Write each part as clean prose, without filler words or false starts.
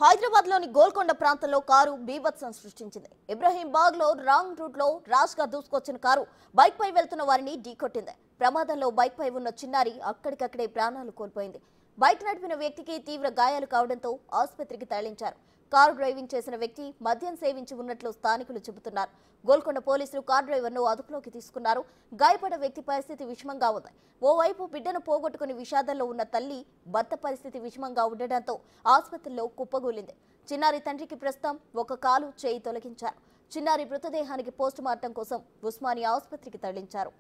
హైదరాబాద్ లోని గోల్కొండ ప్రాంతంలో కారు బీభత్సం సృష్టించింది. ఇబ్రహీంబాగ్ లో రాంగ్ రూట్ లో రాష్ గా దూసుకొచ్చిన కారు బైక్ పై వెళ్తున్న వారిని ఢీకొట్టింది. ప్రమాదంలో బైక్ పై ఉన్న చిన్నారి అక్కడికక్కడే ప్రాణాలు కోల్పోయింది. బైక్ నడిపిన వ్యక్తికి తీవ్ర గాయాలు కావడంతో ఆసుపత్రికి తరలించారు. కారు డ్రైవింగ్ చేసిన వ్యక్తి మద్యం సేవించి ఉన్నట్లు స్థానికులు చెబుతున్నారు. గోల్కొండ పోలీసులు కార్ డ్రైవర్ ను అదుపులోకి తీసుకున్నారు. గాయపడ్డ వ్యక్తి పరిస్థితి విషమంగా ఉంది. ఓవైపు బిడ్డను పోగొట్టుకుని విషాదంలో ఉన్న తల్లి భర్త పరిస్థితి విషమంగా ఉండడంతో ఆసుపత్రిలో కుప్పగూలింది. చిన్నారి తండ్రికి ప్రస్తుతం ఒక కాలు చేయి తొలగించారు. చిన్నారి మృతదేహానికి పోస్టు మార్టం కోసం ఉస్మానియా ఆసుపత్రికి తరలించారు.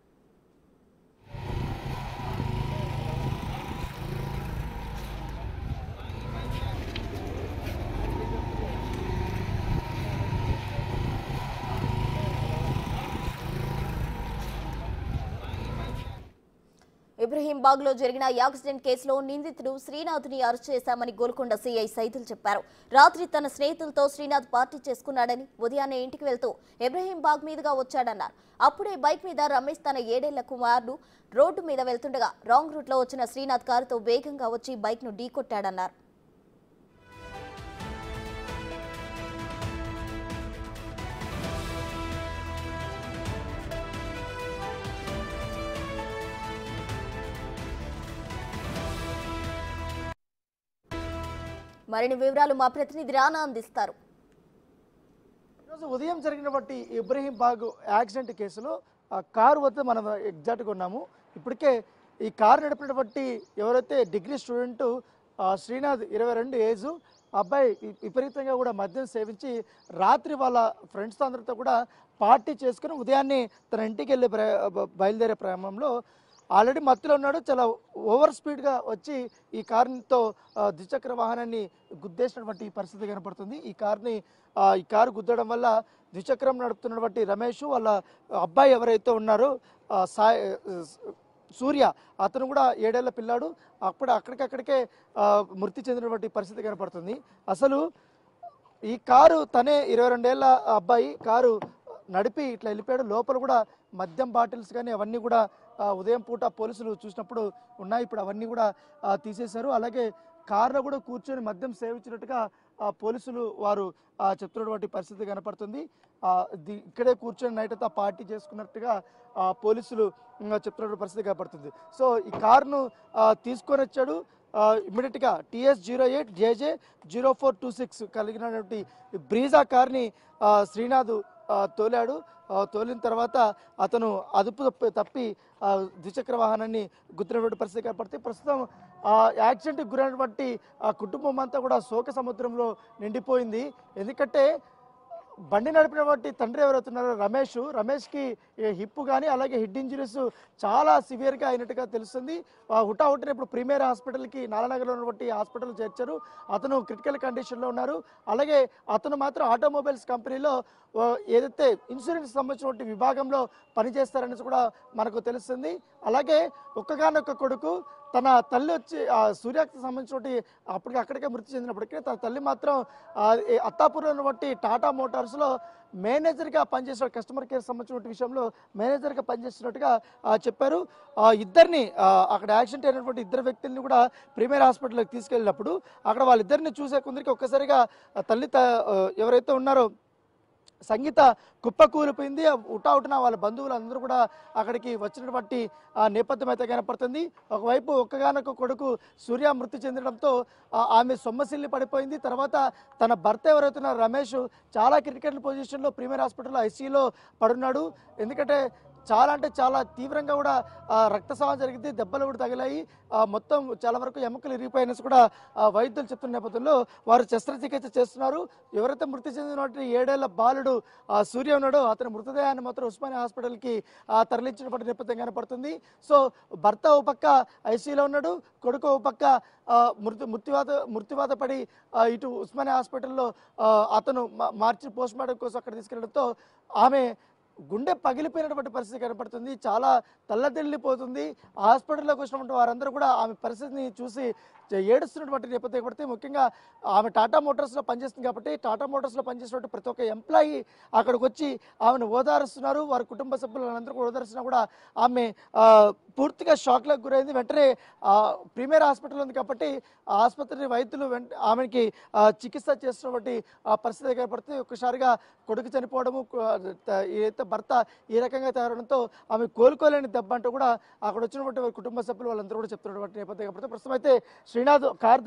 ఇబ్రహీంబాగ్ లో జరిగిన యాక్సిడెంట్ కేసులో నిందితుడు శ్రీనాథ్ ని అరెస్ట్ చేశామని గోల్కొండ సీఐ సైదుల్ చెప్పారు. రాత్రి తన స్నేహితులతో శ్రీనాథ్ పార్టీ చేసుకున్నాడని, ఉదయాన్నే ఇంటికి వెళ్తూ ఇబ్రహీంబాగ్ మీదుగా వచ్చాడన్నారు. అప్పుడే బైక్ మీద రమేష్ తన 7 ఏళ్ల కుమారుడు రోడ్డు మీద వెళ్తుండగా రాంగ్ రూట్ లో వచ్చిన శ్రీనాథ్ కారుతో వేగంగా వచ్చి బైక్ ను ఢీకొట్టాడన్నారు. మరిన్ని వివరాలు మా ప్రతినిధి రానా అందిస్తారు. ఈరోజు ఉదయం జరిగినటువంటి ఇబ్రహీంబాగ్ యాక్సిడెంట్ కేసులో కారు వద్ద మనం ఎగ్జాక్ట్గా ఉన్నాము. ఇప్పటికే ఈ కారు నడిపినటువంటి ఎవరైతే డిగ్రీ స్టూడెంట్ శ్రీనాథ్ 22 ఏజ్ అబ్బాయి విపరీతంగా కూడా మద్యం సేవించి రాత్రి వాళ్ళ ఫ్రెండ్స్తో అందరితో కూడా పార్టీ చేసుకుని ఉదయాన్నే తన ఇంటికి వెళ్ళే బయలుదేరే ప్రయాణంలో ఆల్రెడీ మత్తులో ఉన్నాడు. చాలా ఓవర్ స్పీడ్గా వచ్చి ఈ కారుతో ద్విచక్ర వాహనాన్ని గుద్దేసినటువంటి పరిస్థితి కనపడుతుంది. ఈ కారు గుద్దడం వల్ల ద్విచక్రం నడుపుతున్నటువంటి రమేష్ వాళ్ళ అబ్బాయి ఎవరైతే ఉన్నారో సూర్య అతను కూడా 7 ఏళ్ల పిల్లాడు అక్కడికక్కడికే మృతి చెందినటువంటి పరిస్థితి కనపడుతుంది. అసలు ఈ కారు తనే 22 ఏళ్ల అబ్బాయి కారు నడిపి ఇట్లా వెళ్ళిపోయాడు. లోపల కూడా మద్యం బాటిల్స్ కానీ అవన్నీ కూడా ఉదయం పూట పోలీసులు చూసినప్పుడు ఉన్నాయి. ఇప్పుడు అవన్నీ కూడా తీసేశారు. అలాగే కారులో కూడా కూర్చొని మద్యం సేవించినట్టుగా పోలీసులు వారు చెప్తున్నటువంటి పరిస్థితి కనపడుతుంది. ఇక్కడే కూర్చొని నైట్ అంతా పార్టీ చేసుకున్నట్టుగా పోలీసులు చెప్తున్నటువంటి పరిస్థితి కనపడుతుంది. సో ఈ కారును తీసుకొని వచ్చాడు. ఇమ్మీడియట్గా TS08 JJ 0426 కలిగినటువంటి బ్రీజా కార్ని శ్రీనాథ్ తోలాడు. తోలిన తర్వాత అతను అదుపు తప్పి ద్విచక్ర వాహనాన్ని గుద్దినటువంటి పరిస్థితి కనపడుతుంది. ప్రస్తుతం యాక్సిడెంట్కి గురైనటువంటి కుటుంబం అంతా కూడా శోక సముద్రంలో నిండిపోయింది. ఎందుకంటే బండి నడిపినటువంటి తండ్రి ఎవరైతున్నారో రమేష్కి హిప్ కానీ అలాగే హెడ్ ఇంజరీస్ చాలా సివియర్గా అయినట్టుగా తెలుస్తుంది. హుటాహుటిన ఇప్పుడు ప్రీమియర్ హాస్పిటల్కి నారాయణనగర్లో ఉన్నటువంటి హాస్పిటల్ చేర్చారు. అతను క్రిటికల్ కండిషన్లో ఉన్నారు. అలాగే అతను మాత్రం ఆటోమొబైల్స్ కంపెనీలో ఏదైతే ఇన్సూరెన్స్ సంబంధించినటువంటి విభాగంలో పనిచేస్తారనేసి కూడా మనకు తెలుస్తుంది. అలాగే ఒక్కగానొక్క కొడుకు తన తల్లి వచ్చి సూర్యాకి సంబంధించినటువంటి అక్కడికే మృతి చెందినప్పటికీ తన తల్లి మాత్రం అత్తాపూర్లో ఉన్నటువంటి టాటా మోటార్స్లో మేనేజర్గా పనిచేసిన కస్టమర్ కేర్ సంబంధించిన విషయంలో మేనేజర్గా పనిచేస్తున్నట్టుగా చెప్పారు. ఇద్దరిని అక్కడ యాక్సిడెంట్ అయినటువంటి 2 వ్యక్తుల్ని కూడా ప్రీమియర్ హాస్పిటల్కి తీసుకెళ్ళినప్పుడు అక్కడ వాళ్ళిద్దరిని చూసే కొందరికి ఒక్కసారిగా తల్లి ఎవరైతే ఉన్నారో సంగీత కుప్పకూలిపోయింది. హుటాహుటిన వాళ్ళ బంధువులు అందరూ కూడా అక్కడికి వచ్చినటువంటి నేపథ్యం అయితే కనపడుతుంది. ఒకవైపు ఒక్కగానొక్క కొడుకు సూర్య మృతి చెందడంతో ఆమె సొమ్మసిల్లి పడిపోయింది. తర్వాత తన భర్త ఎవరైతే రమేష్ చాలా క్రిటికల్ పొజిషన్లో ప్రీమియర్ హాస్పిటల్లో ICUలో పడున్నాడు. ఎందుకంటే చాలా తీవ్రంగా కూడా రక్తస్రావం జరిగింది. దెబ్బలు కూడా తగిలాయి. మొత్తం చాలా వరకు ఎముకలు ఇరిగిపోయినట్టు కూడా వైద్యులు చెప్తున్న నేపథ్యంలో వారు శస్త్రచికిత్స చేస్తున్నారు. ఎవరైతే మృతి చెందినటువంటి 7 ఏళ్ల బాలుడు సూర్య ఉన్నాడో అతని మృతదేహాన్ని మాత్రం ఉస్మానియా హాస్పిటల్కి తరలించినటువంటి నేపథ్యం కనపడుతుంది. సో భర్త ఓ పక్క ICUలో ఉన్నాడు, కొడుకు ఓ పక్క మృత్యువాత పడి ఇటు ఉస్మానియా హాస్పిటల్లో అతను మార్చి పోస్ట్ మార్టం కోసం అక్కడ తీసుకెళ్లడంతో ఆమె గుండె పగిలిపోయినటువంటి పరిస్థితి కనపడుతుంది. చాలా తల్లదిల్లిపోతుంది. హాస్పిటల్లోకి వచ్చినటువంటి వారందరూ కూడా ఆమె పరిస్థితిని చూసి ఏడుస్తున్నటువంటి నేపథ్యం పడితే ముఖ్యంగా ఆమె టాటా మోటార్స్లో పనిచేస్తుంది కాబట్టి టాటా మోటార్స్లో పనిచేసినటువంటి ప్రతి ఒక్క ఎంప్లాయీ అక్కడికి వచ్చి ఆమెను ఓదారుస్తున్నారు. వారి కుటుంబ సభ్యులందరూ కూడా ఓదారుస్తున్నా కూడా ఆమె పూర్తిగా షాక్లకు గురైంది. వెంటనే ప్రీమియర్ హాస్పిటల్ ఉంది కాబట్టి ఆ ఆసుపత్రి వైద్యులు ఆమెకి చికిత్స చేస్తున్నటువంటి పరిస్థితి ఏర్పడుతుంది. ఒక్కసారిగా కొడుకు చనిపోవడము, ఏదైతే భర్త ఈ రకంగా తయారవడంతో ఆమె కోలుకోలేని దెబ్బ అంటూ కూడా అక్కడ వచ్చినటువంటి వారి కుటుంబ సభ్యులు వాళ్ళందరూ కూడా చెప్తున్నటువంటి నేపథ్యం ఏర్పడుతుంది. ప్రస్తుతం అయితే శ్రీనాథ్ కార్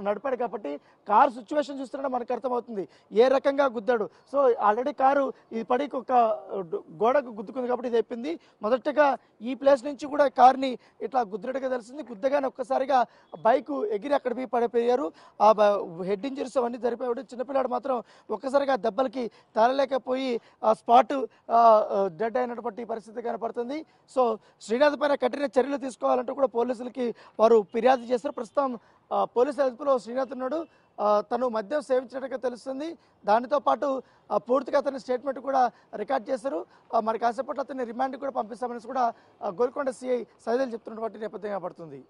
నడిపాడు కాబట్టి కారు సిచ్యువేషన్ చూస్తుంటే మనకు అర్థమవుతుంది ఏ రకంగా గుద్దాడు. సో ఆల్రెడీ కారు ఇది పడి ఒక గోడకు గుద్దుకుంది కాబట్టి ఇది అయిపోయింది. మొదటగా ఈ ప్లేస్ నుంచి కూడా కార్ని ఇట్లా గుద్దినట్టుగా తెలిసింది. గుద్దగానే ఒక్కసారిగా బైక్ ఎగిరి అక్కడ పోయి పడిపోయారు. ఆ హెడ్ ఇంజరీస్ అవన్నీ జరిపోయాడు. చిన్నపిల్లాడు మాత్రం ఒక్కసారిగా దెబ్బలకి తలలేకపోయి ఆ స్పాట్ డెడ్ అయినటువంటి పరిస్థితి కనపడుతుంది. సో శ్రీనాథ్ పైన కఠిన చర్యలు తీసుకోవాలంటూ కూడా పోలీసులకి వారు ఫిర్యాదు చేస్తారు. ప్రస్తుతం పోలీసు అదుపులో శ్రీనాథ్ ఉన్నాడు. తను మద్యం సేవించినట్టుగా తెలుస్తుంది. దానితో పాటు పూర్తిగా అతని స్టేట్మెంట్ కూడా రికార్డ్ చేశారు. మరి కాసేపట్లో అతన్ని రిమాండ్ కూడా పంపిస్తామని కూడా గోల్కొండ సిఐ సైదులు చెప్తున్నటువంటి నేపథ్యం పడుతుంది.